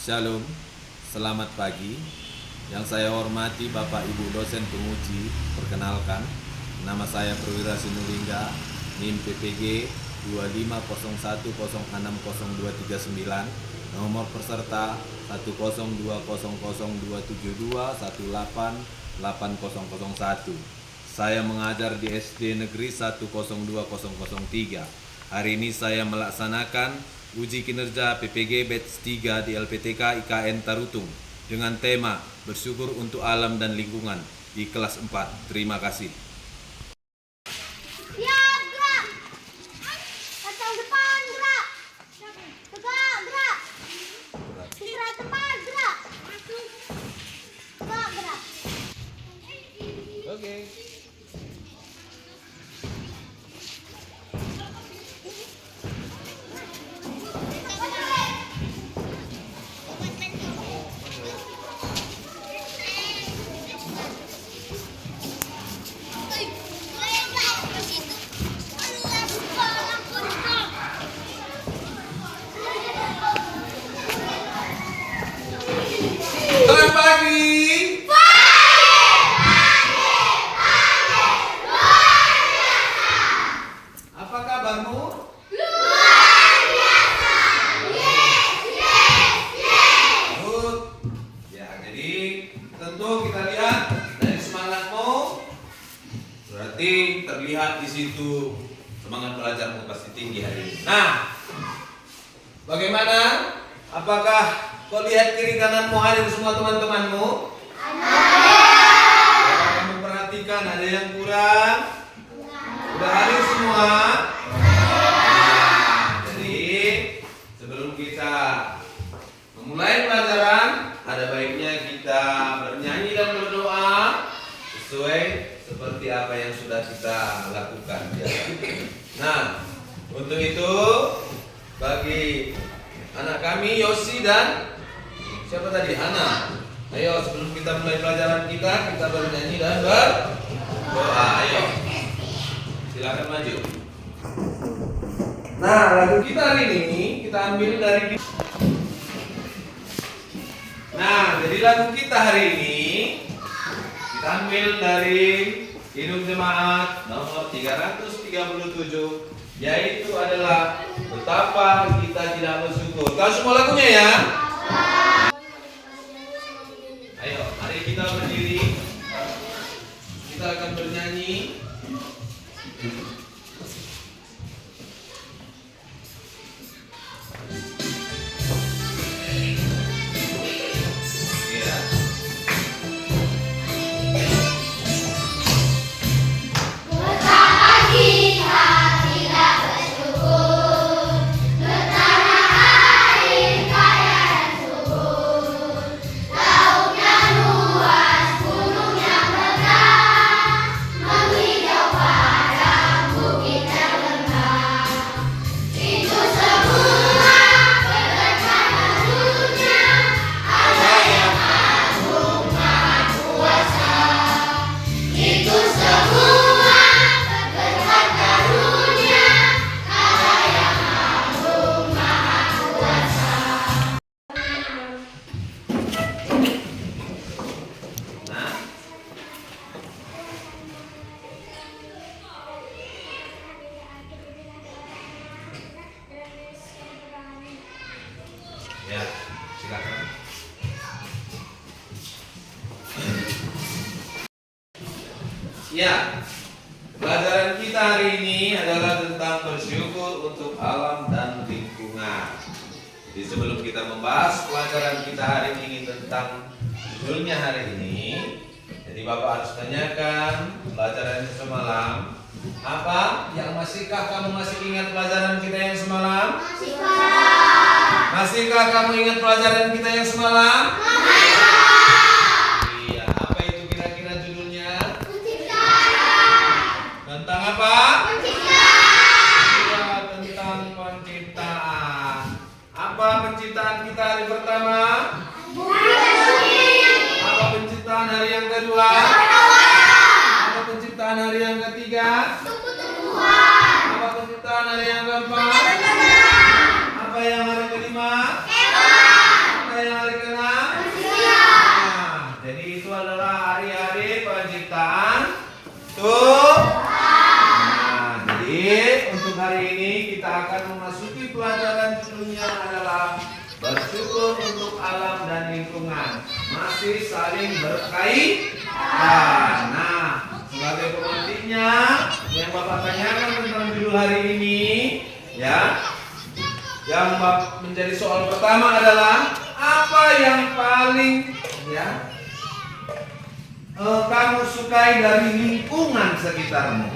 Shalom, selamat pagi. Yang saya hormati Bapak Ibu dosen penguji, perkenalkan, nama saya Perwira Sinulinga, NIM PPG 25010600239, nomor peserta 1020027218801. Saya mengajar di SD Negeri 1020003. Hari ini saya melaksanakan uji kinerja PPG Batch 3 di LPTK IKN Tarutung dengan tema bersyukur untuk alam dan lingkungan di kelas 4. Terima kasih. Ya, gerak. Kacang depan, gerak. Tegak, gerak. Gerak depan, gerak. Tegak, gerak. Oke. Selamat pagi. Apa kabarmu? Good. Ya, jadi tentu kita lihat dari semangatmu, berarti terlihat di situ semangat belajarmu pasti tinggi hari ini. Nah, bagaimana? Apakah kau lihat kiri kananmu hadir semua teman-temanmu? Apakah kamu perhatikan ada yang kurang? Sudah hadir semua? Nah, jadi sebelum kita memulai pelajaran, ada baiknya kita bernyanyi dan berdoa sesuai seperti apa yang sudah kita lakukan. Nah, untuk itu bagi anak kami Yosi dan siapa tadi? Hana. Ayo sebelum kita mulai pelajaran kita bernyanyi dan berdoa. Ayo. Silakan maju. Nah, lagu kita hari ini kita ambil dari. Nah, jadi lagu kita hari ini kita ambil dari Hidup Jemaat nomor 337, yaitu adalah betapa kita tidak bersyukur. Tahu semua lagunya ya? Ayo, mari kita berdiri. Kita akan bernyanyi. Ya. Ya, silakan. Ya, pelajaran kita hari ini adalah tentang bersyukur untuk alam dan lingkungan. Jadi sebelum kita membahas pelajaran kita hari ini tentang judulnya hari ini, jadi Bapak harus tanyakan pelajaran semalam. Apa? Yang masihkah kamu masih ingat pelajaran kita yang semalam? Masihkah kamu ingat pelajaran kita yang semalam? Iya, apa itu kira-kira judulnya? Tentang apa? Iya, tentang penciptaan. Apa penciptaan kita hari pertama? Apa penciptaan hari yang kedua? Apa penciptaan hari yang ketiga? Apa penciptaan hari yang keempat? Apa yang hari kelima? Apa yang bersyukur untuk alam dan lingkungan. Masih saling berkaitan. Nah, sebagai pemantiknya yang Bapak tanyakan tentang judul hari ini, ya, yang menjadi soal pertama adalah apa yang paling kamu sukai dari lingkungan sekitarmu?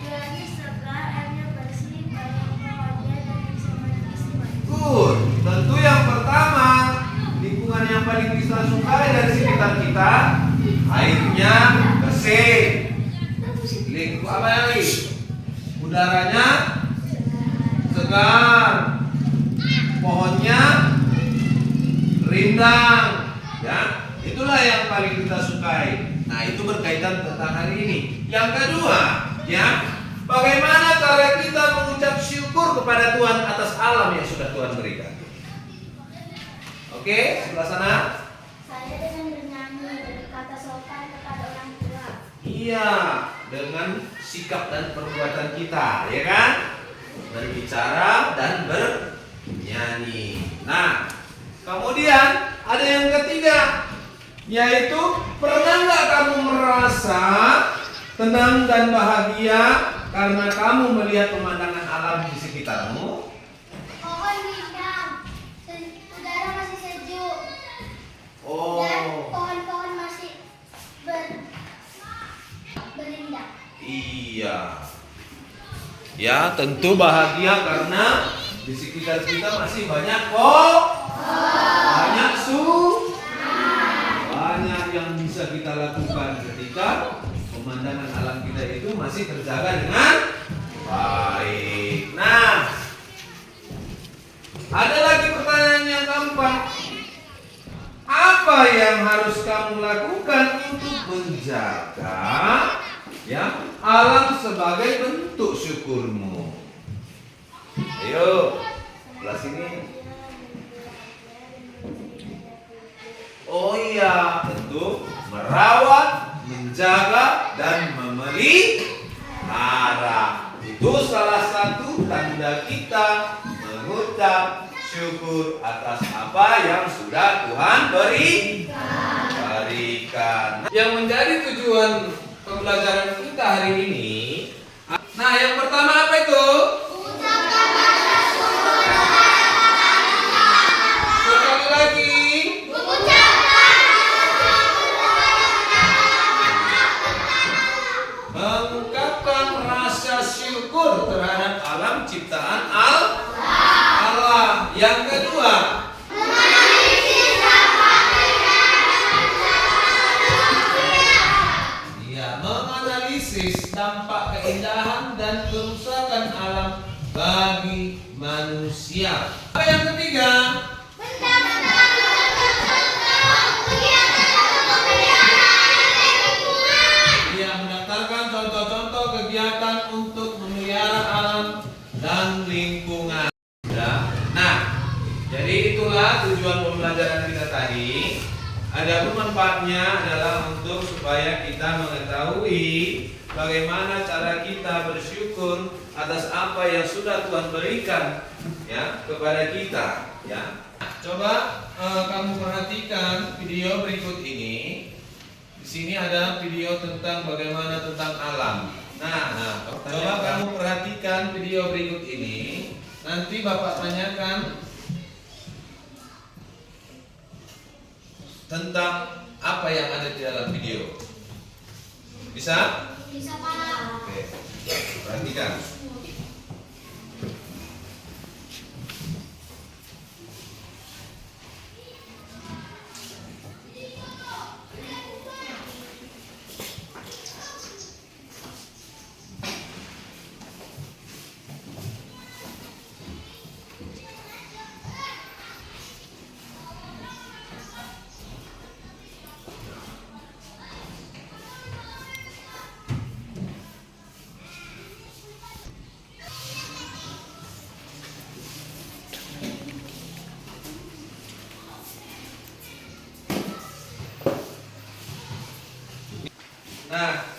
Jadi segar, airnya bersih, banyak bahagia dan bisa beristirahat. Good. Tentu yang pertama, lingkungan yang paling kita sukai dari sekitar kita, airnya bersih. Apa lagi? Udaranya segar. Pohonnya rindang. Ya, itulah yang paling kita sukai. Nah, itu berkaitan tentang hari ini. Yang kedua, ya, bagaimana cara kita mengucap syukur kepada Tuhan atas alam yang sudah Tuhan berikan? Oke, sebelah sana. Saya dengan bernyanyi, berkata sopan kepada orang tua. Iya, dengan sikap dan perbuatan kita, ya kan? Berbicara dan bernyanyi. Nah, kemudian ada yang ketiga, yaitu pernah nggak kamu merasa tenang dan bahagia karena kamu melihat pemandangan alam di sekitarmu? Pohon rindang, udara masih sejuk, dan Oh, pohon-pohon masih berindang. iya. Ya, tentu bahagia karena di sekitar kita masih banyak banyak yang bisa kita lakukan ketika pemandangan alam kita itu masih terjaga dengan baik. Nah, ada lagi pertanyaan yang keempat. Apa yang harus kamu lakukan untuk menjaga alam sebagai bentuk syukurmu? Ayo, sebelah sini. Oh iya, tentu merawat, menjaga, dan memelihara. Itu salah satu tanda kita mengucap syukur atas apa yang sudah Tuhan berikan. Yang menjadi tujuan pembelajaran kita hari ini. Nah, yang pertama apa itu? Sekali lagi. Mengungkapkan rasa syukur terhadap alam ciptaan Allah. Yang kedua, menganalisis dampak keindahan dan kerusakan alam bagi manusia. Apa yang ketiga? Ia mendaftarkan contoh-contoh kegiatan untuk memelihara alam dan lingkungan. Nah, jadi itulah tujuan pembelajaran kita tadi. Adapun manfaatnya adalah untuk supaya kita mengetahui bagaimana cara kita bersyukur atas apa yang sudah Tuhan berikan kepada kita. Coba kamu perhatikan video berikut ini. Di sini ada video tentang bagaimana tentang alam. Nah, coba kamu perhatikan video berikut ini. Nanti Bapak tanyakan tentang apa yang ada di dalam video. Bisa? Bisa, Pak. Oke. Perhatikan. Nah,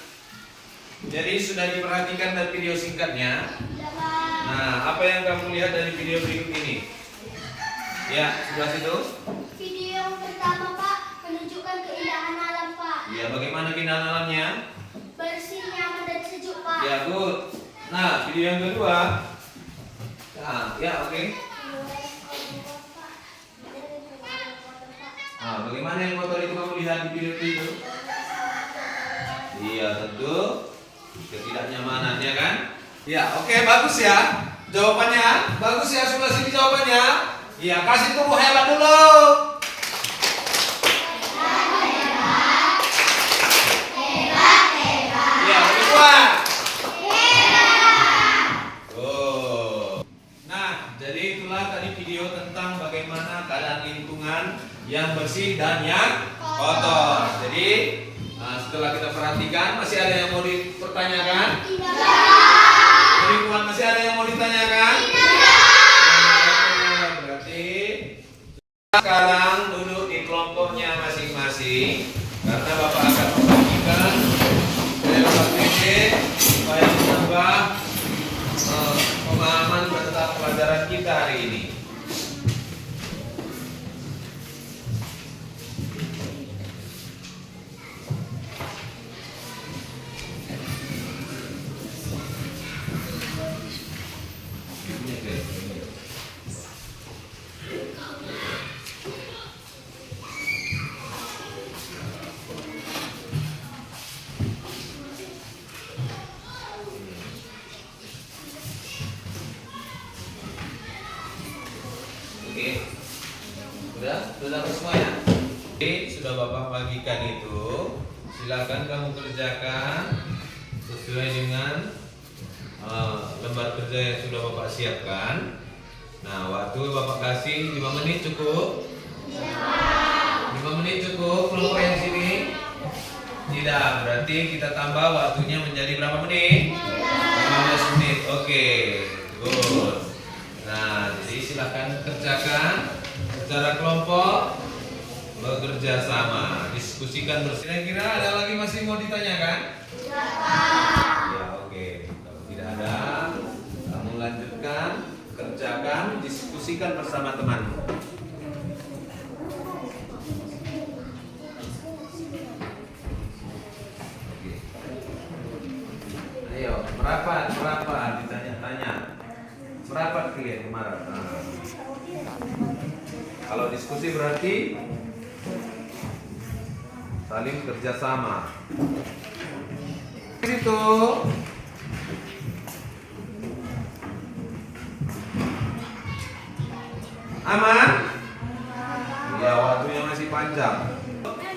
jadi sudah diperhatikan dari video singkatnya. Iya, Pak. Nah, apa yang kamu lihat dari video berikut ini? Ya, sebelah situ. Video yang pertama, Pak, menunjukkan keindahan alam, Pak. Ya, bagaimana keindahan alamnya? Bersih, nyaman, dan sejuk, Pak. Ya, good. Nah, video yang kedua. Nah, ya, oke. Nah, bagaimana yang kotor itu kamu lihat di video itu? Iya, tentu ketidaknyamanannya kan? Ya, oke, bagus ya. Jawabannya bagus ya, sebelah sini jawabannya. Iya, kasih tepuk hebat dulu. Iya, lebih kuat. Oh. Nah, jadi itulah tadi video tentang bagaimana keadaan lingkungan yang bersih dan yang kotor. Jadi setelah kita perhatikan, masih ada yang mau dipertanyakan? Lingkungan masih ada yang mau ditanyakan? Berarti sekarang duduk di kelompoknya masing-masing, karena Bapak akan membagikan dalam aktivitas supaya menambah pemahaman tentang pelajaran kita hari ini. Oke, sudah dapat semua ya? Oke, sudah Bapak bagikan itu. Silakan kamu kerjakan sesuai dengan lembar kerja yang sudah Bapak siapkan. Nah, waktu Bapak kasih 5 menit cukup? 5 menit cukup kelompok yang sini? Tidak, berarti kita tambah waktunya menjadi berapa menit? 15 menit. Oke, good. Nah, jadi silakan kerjakan secara kelompok, bekerja sama, diskusikan bersama. Kira-kira ada lagi masih mau ditanyakan? Ya, oke. Kalau tidak ada, kamu lanjutkan, kerjakan, diskusikan bersama temanmu. Oke. Ayo, berapa ditanya-tanya. Berapa kalian kemarin? Nah. Kalau diskusi berarti saling kerjasama. Itu aman? Ya, waktunya masih panjang.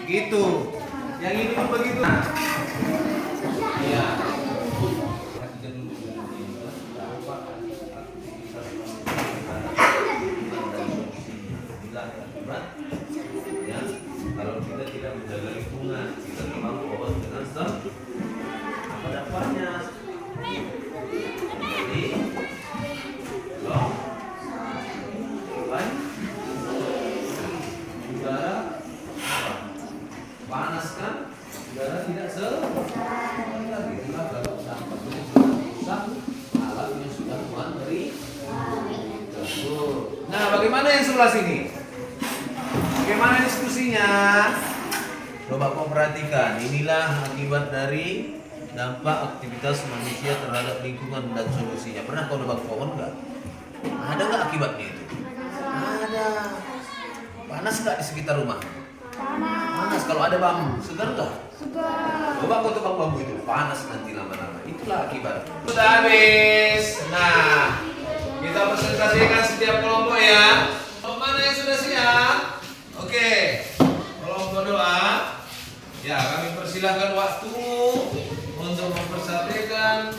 Gitu. Yang ini pun begitu. Iya. Ya, kalau kita tidak menjaga lingkungan, kita memang pohon dengan apa dampaknya? Jadi, loh, udara apa? Panas kan? Udara tidak lagi itulah kalau dampaknya sudah rusak, alamnya sudah Tuhan beri. Nah, bagaimana yang sebelah sini? Bagaimana diskusinya? Coba kau perhatikan. Inilah akibat dari dampak aktivitas manusia terhadap lingkungan dan solusinya. Pernah kau nebak pohon nggak? Ada nggak akibatnya itu? Ada. Panas nggak di sekitar rumah? Panas. Kalau ada bambu, segar nggak? Segar. Coba kau tebak bambu itu, panas nanti lama-lama. Itulah akibat. Sudah habis. Nah, kita presentasikan setiap kelompok ya. Kelompok mana yang sudah siap? Oke, kelompok doa. Ya, kami persilahkan waktumu untuk mempersampaikan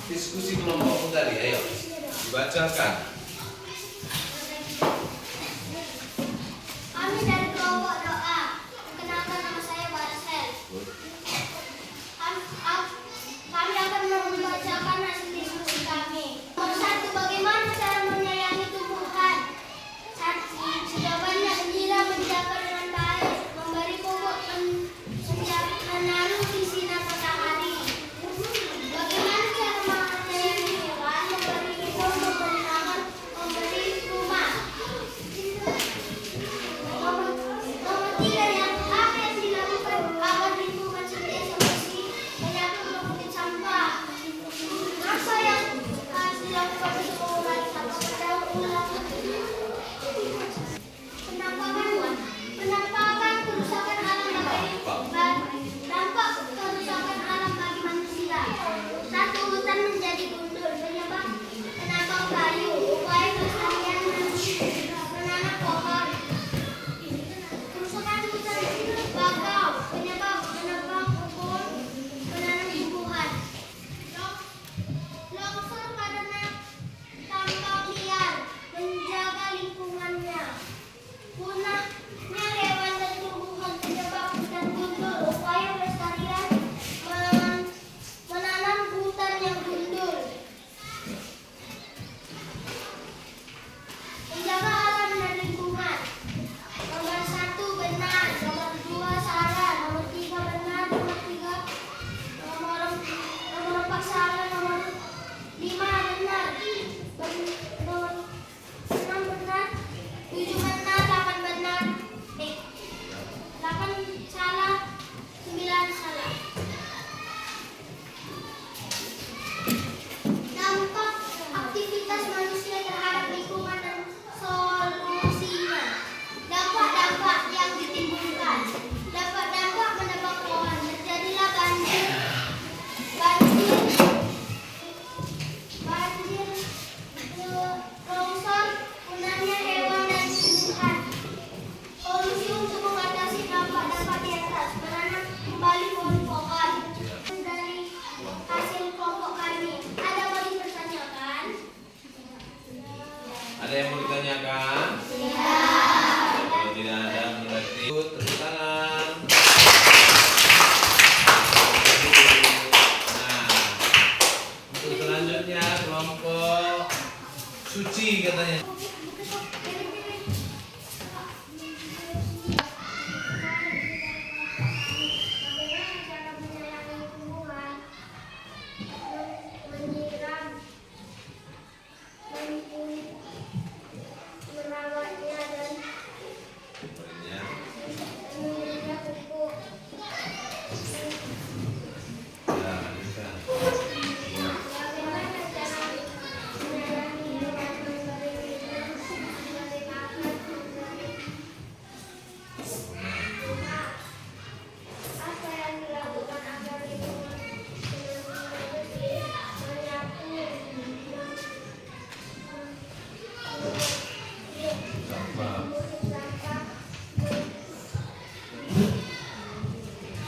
diskusi kelompokmu tadi. Ayo, dibacakan. Kami dari kelompok doa. Perkenalkan, nama saya Barcel. Kami akan membacakan hasil diskusi kami. Nomor 1, bagaimana cara menyayangi tumbuhan? Jawabannya, gembira, menjaga dengan baik, memberi pupuk, menaruh di sinar matahari. Bagaimana cara menyayangi hewan? Memberi minum, memberi makan,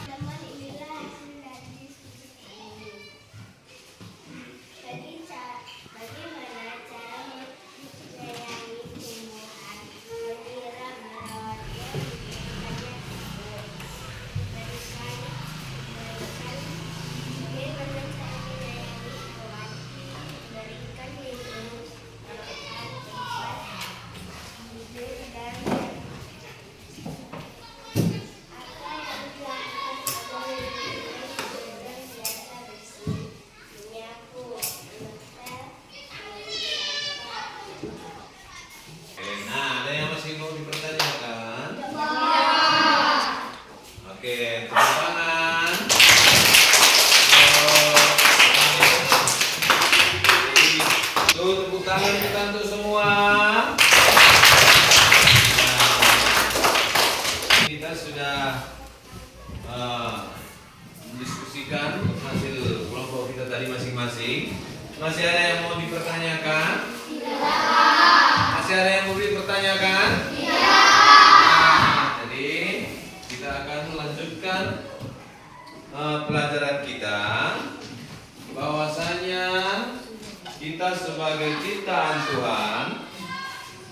Teman, inilah hasil dari diskusi ini. Bagaimana cara menyayangi tumbuhan, menyiram, merawatnya, berikan, bagaimana cara menyayangi hewan, berikan minum, makan, tempat tidur, dan apa yang dilakukan sebagai dan biasa bersih, menyapu, mengepel, Oke, nah ada yang masih mau dipertanyakan? Oke, tepuk tangan. Tuh, tepuk tangan kita untuk semua. Nah, kita sudah mendiskusikan hasil kelompok kita tadi masing-masing. Masih ada yang mau dipertanyakan? Masih ada yang mau dipertanyakan? Nah, jadi kita akan melanjutkan pelajaran kita, bahwasanya kita sebagai ciptaan Tuhan,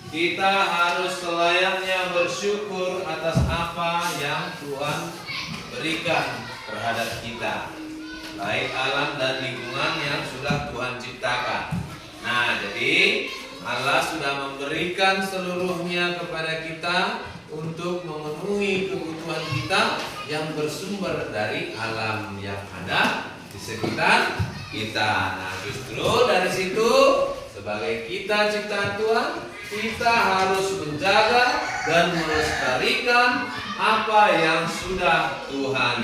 kita harus selayaknya bersyukur atas apa yang Tuhan berikan terhadap kita, baik alam dan lingkungan yang sudah Tuhan ciptakan. Nah, jadi Allah sudah memberikan seluruhnya kepada kita untuk memenuhi kebutuhan kita yang bersumber dari alam yang ada di sekitar kita. Nah, justru dari situ sebagai kita ciptaan Tuhan, kita harus menjaga dan melestarikan apa yang sudah Tuhan.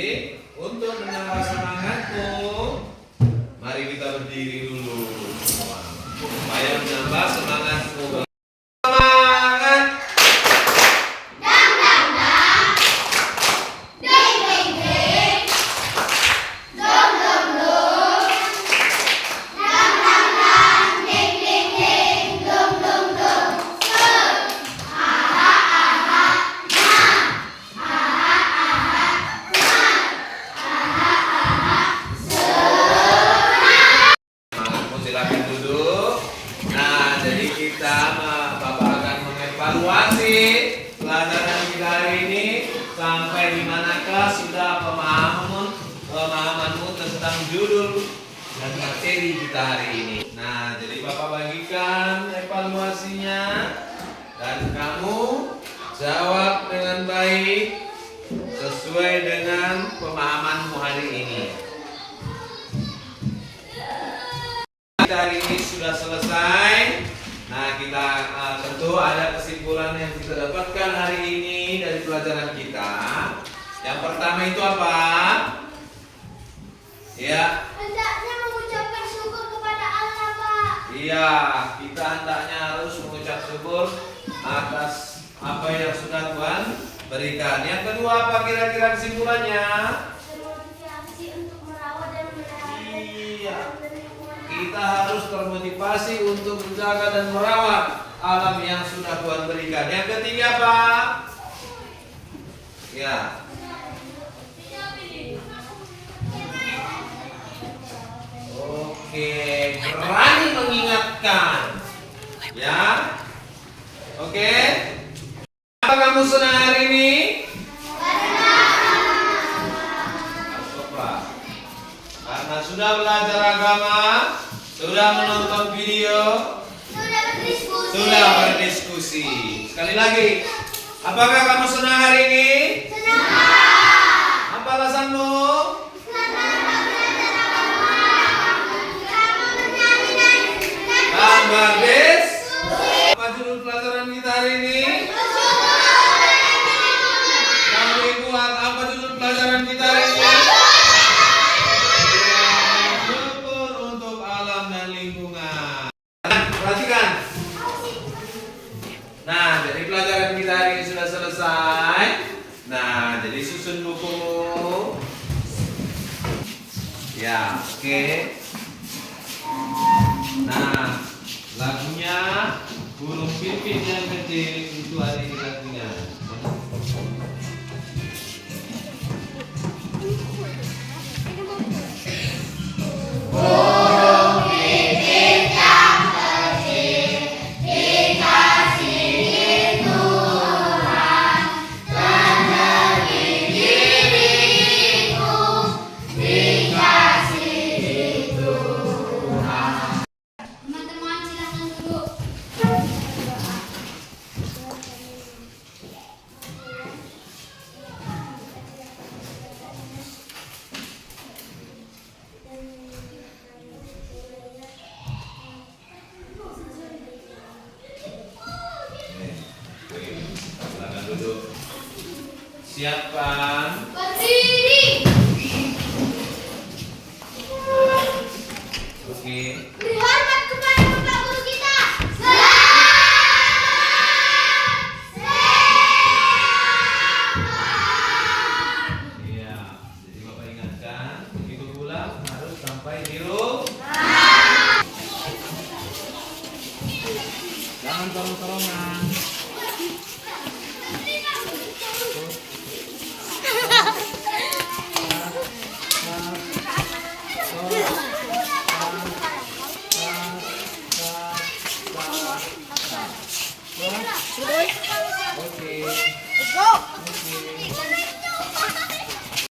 Untuk menambah semangatmu, mari kita berdiri dulu supaya menambah semangatmu. Semangat! Semangatmu, silakan duduk. Nah, jadi Bapak akan mengevaluasi pelajaran kita hari ini sampai di manakah sudah pemahamanmu tentang judul dan materi kita hari ini. Nah, jadi Bapak bagikan evaluasinya dan kamu jawab dengan baik sesuai dengan pemahamanmu hari ini. Kita hari ini sudah selesai. Nah, kita tentu ada kesimpulan yang kita dapatkan hari ini dari pelajaran kita. Yang pertama itu apa? Ya. hendaknya mengucapkan syukur kepada Allah, Pak. Iya, kita hendaknya harus mengucap syukur atas apa yang sudah Tuhan berikan. Yang kedua apa kira-kira kesimpulannya? Termotivasi untuk merawat dan melihara Iya. lingkungan. Kita harus termotivasi untuk menjaga dan merawat alam yang sudah Tuhan berikan. Yang ketiga Pak? Ya. Oke, berani mengingatkan. Ya. Oke. Apa kamu senang hari ini? Sopra. Karena sudah belajar agama, sudah menonton video, sudah berdiskusi. Sekali lagi, apakah kamu senang hari ini? Apa alasanmu? Berdis. Apa judul pelajaran kita hari ini? Kami kuat. Apa judul pelajaran kita hari ini? Syukur untuk alam dan lingkungan. Perhatikan. Nah, jadi pelajaran kita hari ini sudah selesai. Nah, jadi susun bukumu. Ya, oke. Nah, lagunya burung pipit yang kecil itu ada duduk. Siapkan. Berdiri. Oke. Beri hormat kepada Bapak Guru kita. Iya. Jadi Bapak ingatkan, begitu pulang harus sampai di rumah. Jangan tolong-tolongan.